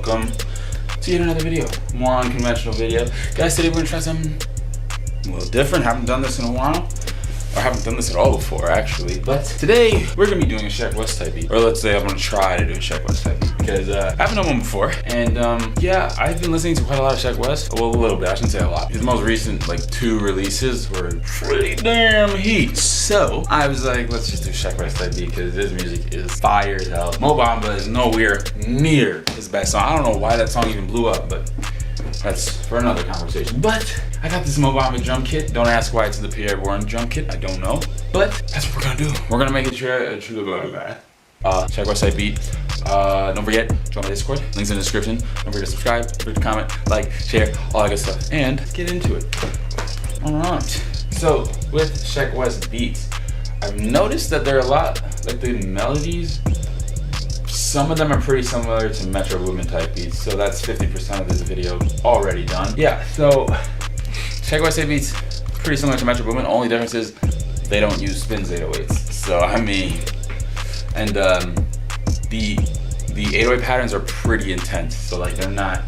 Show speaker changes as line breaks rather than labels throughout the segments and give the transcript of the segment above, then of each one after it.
welcome to yet another video, more unconventional video. Guys, today we're gonna try something a little different. Haven't done this in a while, or haven't done this at all before actually. But today we're gonna be doing a Sheck Wes type beat, or let's say I'm gonna try to do a Sheck Wes type beat because I haven't done one before. And yeah, I've been listening to quite a lot of Sheck Wes. Well, a little bit. I shouldn't say a lot. His most recent like 2 releases were pretty damn heat. So I was like, let's just do Sheck Wes type beat because his music is fire as hell. Mo Bamba is nowhere near his best song. I don't know why that song even blew up, but that's for another conversation. But I got this Mo Bamba drum kit. Don't ask why it's the Pierre Bourne drum kit. I don't know. But that's what we're gonna do. We're gonna make it Sheck Wes type beat. Don't forget, join my Discord. Links in the description. Don't forget to subscribe, don't forget to comment, like, share, all that good stuff. And let's get into it. Alright. So with Sheck Wes beats, I've noticed that there are a lot, like the melodies, some of them are pretty similar to Metro Boomin type beats, so that's 50% of this video already done. Yeah, so Sheck Wes type beats, pretty similar to Metro Boomin. Only difference is they don't use spins 808s. So I mean, and the 808 patterns are pretty intense. So like they're not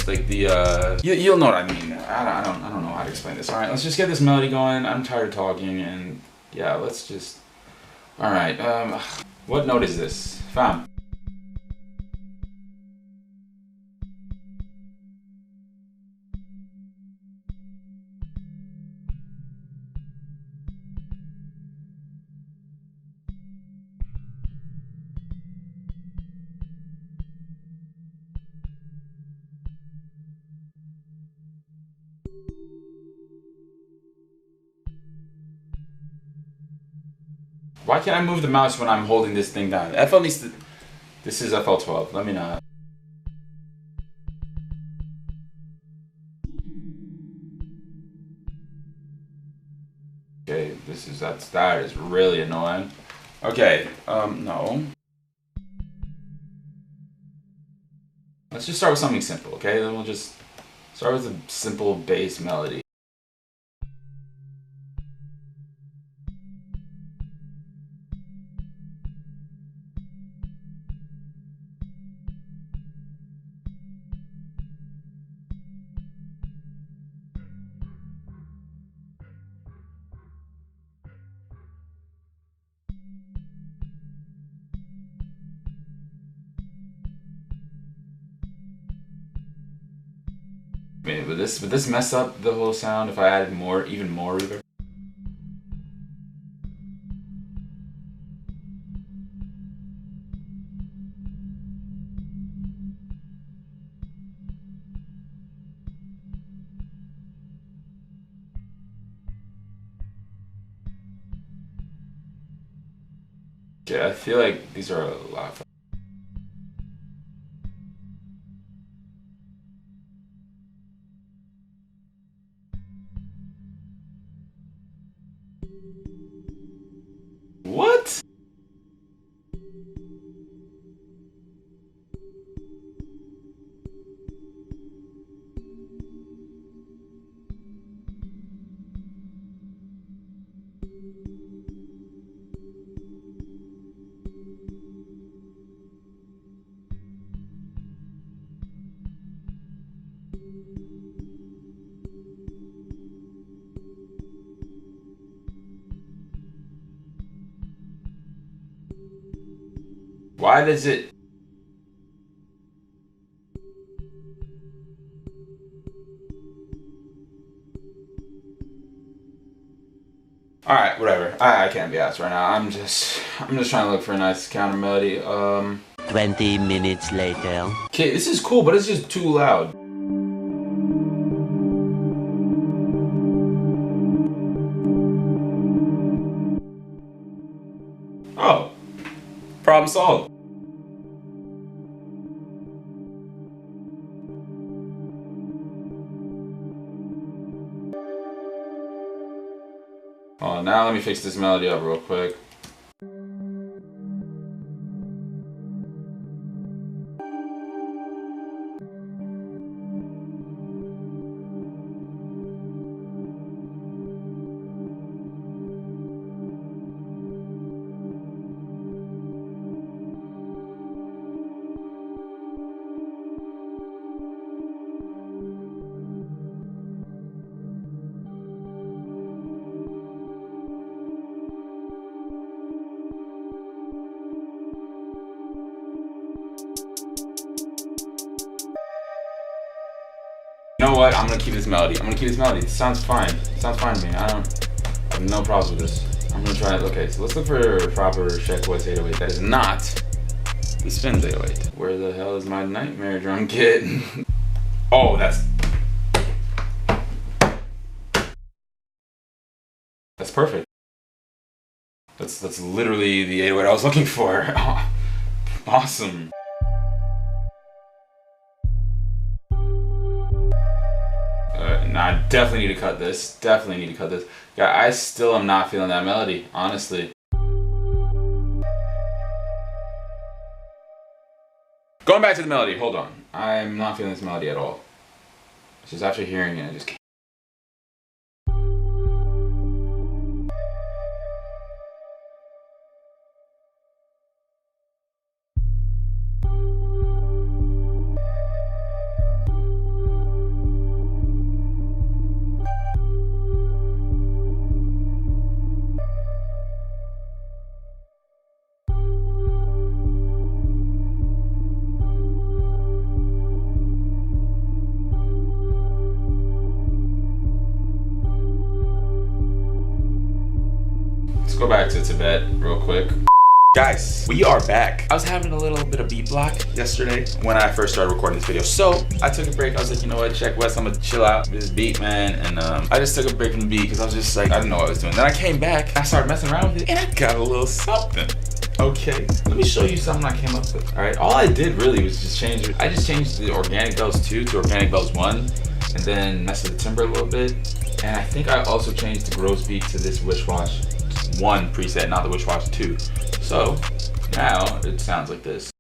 like the you'll know what I mean. I don't know how to explain this. All right, let's just get this melody going. I'm tired of talking, and yeah, let's just. All right, what note is this, fam? Why can't I move the mouse when I'm holding this thing down? FL needs to. This is FL12. Let me not. Okay, that is really annoying. Okay, no. Let's just start with something simple, okay? Then we'll just start with a simple bass melody. Wait, would this mess up the whole sound if I added even more reverb? Okay, I feel like these are a lot. What? Why does it? Alright, whatever. I can't be asked right now. I'm just trying to look for a nice counter melody.
20 minutes later.
Okay, this is cool, but it's just too loud. Oh. Problem solved. Oh, now let me fix this melody up real quick. You know what? I'm gonna keep this melody. It sounds fine. It sounds fine to me. I have no problems with this. I'm gonna try it. Okay, so let's look for a proper Sheck Wes 808. That is not the Spins 808. Where the hell is my nightmare drum kit? Oh, that's perfect. That's literally the 808 I was looking for. Awesome. Now I definitely need to cut this. Yeah, I still am not feeling that melody, honestly. Going back to the melody, hold on. I'm not feeling this melody at all. It's just after hearing it, I just can't. Let's go back to Tibet real quick. Guys, we are back. I was having a little bit of beat block yesterday when I first started recording this video. So I took a break. I was like, you know what, Sheck Wes, I'm gonna chill out with this beat, man. And I just took a break from the beat because I was just like, I didn't know what I was doing. Then I came back, I started messing around with it, and I got a little something. Okay, let me show you something I came up with. All right, all I did really was just change it. I just changed the Organic Bells 2 to Organic Bells 1, and then messed with the timbre a little bit. And I think I also changed the gross beat to this Wish Wash 1 preset, not the Wish Wash 2. So now it sounds like this.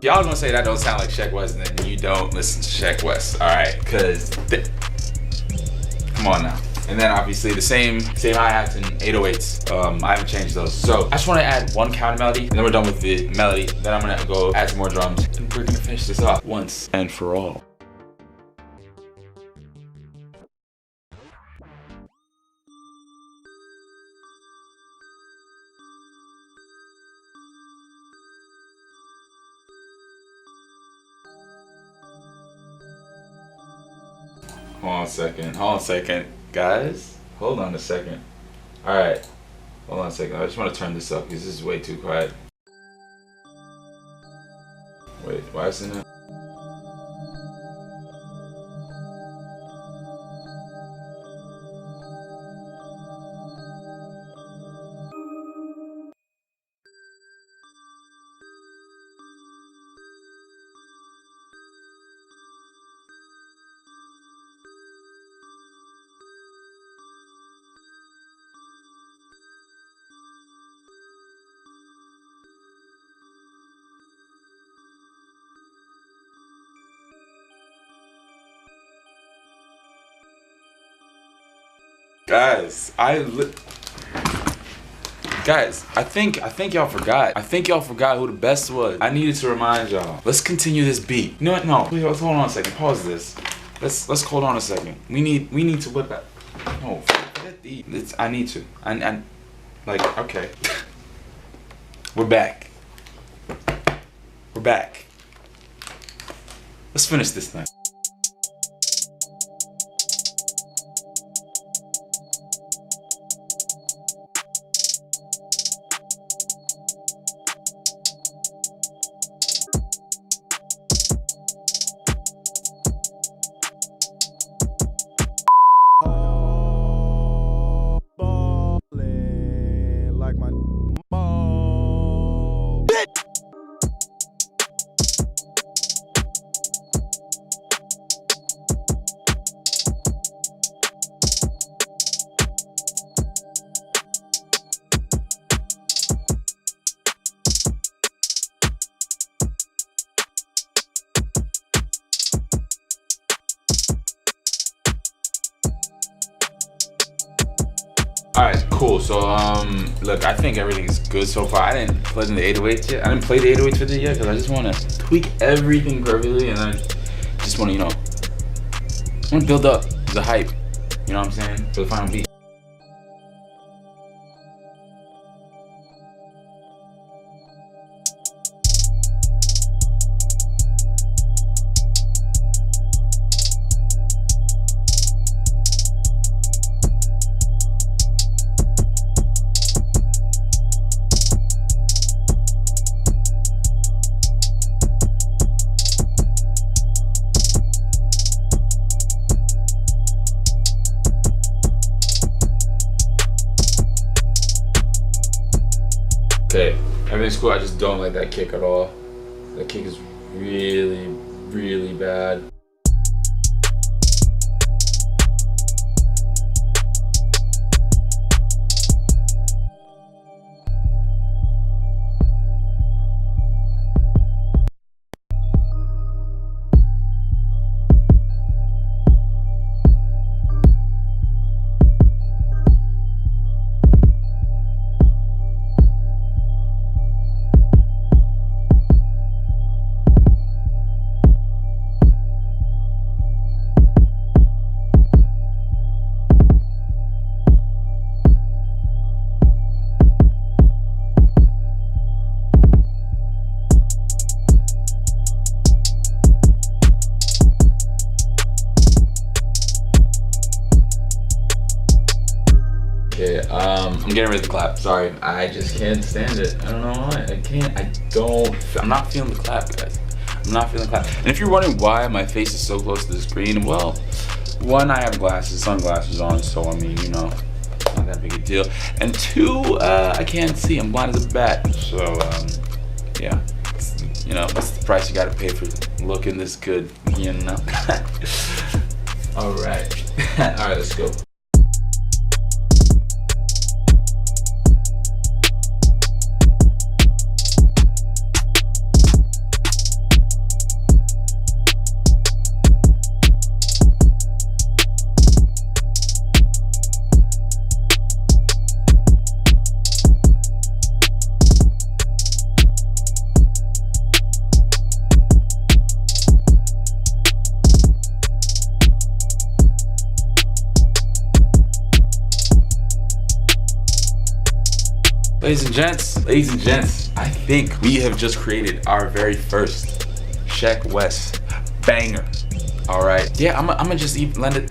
Y'all gonna say that don't sound like Sheck Wes, and then you don't listen to Sheck Wes, all right? Cause come on now. And then obviously the same hi-hats and 808s. I haven't changed those. So I just want to add one counter melody, and then we're done with the melody. Then I'm gonna go add some more drums, and we're gonna finish this off once and for all. Hold on a second, guys. Hold on a second. All right, hold on a second. I just want to turn this up because this is way too quiet. Wait, why isn't it? Guys, I think y'all forgot. I think y'all forgot who the best was. I needed to remind y'all. Let's continue this beat. You know what? No, wait, let's hold on a second. Pause this. Let's hold on a second. We need to whip that. No, forget the. I need to. I like, okay. We're back. Let's finish this thing. Alright, cool. So, look, I think everything's good so far. I didn't play in the 808s yet. I didn't play the 808s with it yet because I just want to tweak everything perfectly, and I just want to, you know, I want to build up the hype, you know what I'm saying, for the final beat. Okay, everything's cool. I just don't like that kick at all. That kick is really, really bad. Okay, I'm getting ready to clap. Sorry, I just can't stand it. I don't know why. I'm not feeling the clap, guys. I'm not feeling the clap. And if you're wondering why my face is so close to the screen, well, one, I have sunglasses on, so I mean, you know, not that big a deal. And two, I can't see. I'm blind as a bat. So, yeah. You know, that's the price you gotta pay for looking this good, you know? Alright. Alright, let's go. Ladies and gents, I think we have just created our very first Sheck Wes banger. All right, yeah, I'm gonna just lend it.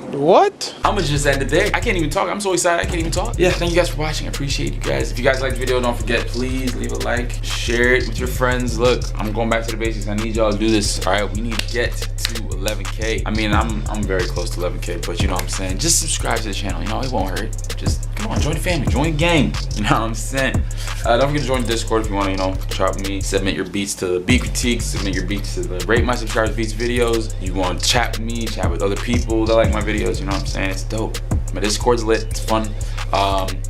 What? I'm gonna just end it there. I can't even talk. I'm so excited I can't even talk. Yeah, thank you guys for watching. I appreciate you guys. If you guys liked the video, don't forget, please leave a like, share it with your friends. Look, I'm going back to the basics. I need y'all to do this. All right, we need to get to 11K. I mean, I'm very close to 11K, but you know what I'm saying? Just subscribe to the channel. You know, it won't hurt. Just come on, join the family, join the gang. You know what I'm saying? Don't forget to join the Discord if you want to, you know, chat with me, submit your beats to the beat critiques, submit your beats to the rate my subscribers beats videos. You want to chat with me, chat with other people that like my videos. You know what I'm saying? It's dope. My Discord's lit. It's fun.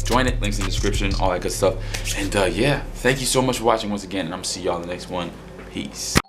Join it. Links in the description. All that good stuff. And yeah, thank you so much for watching once again, and I'm gonna see y'all in the next one. Peace.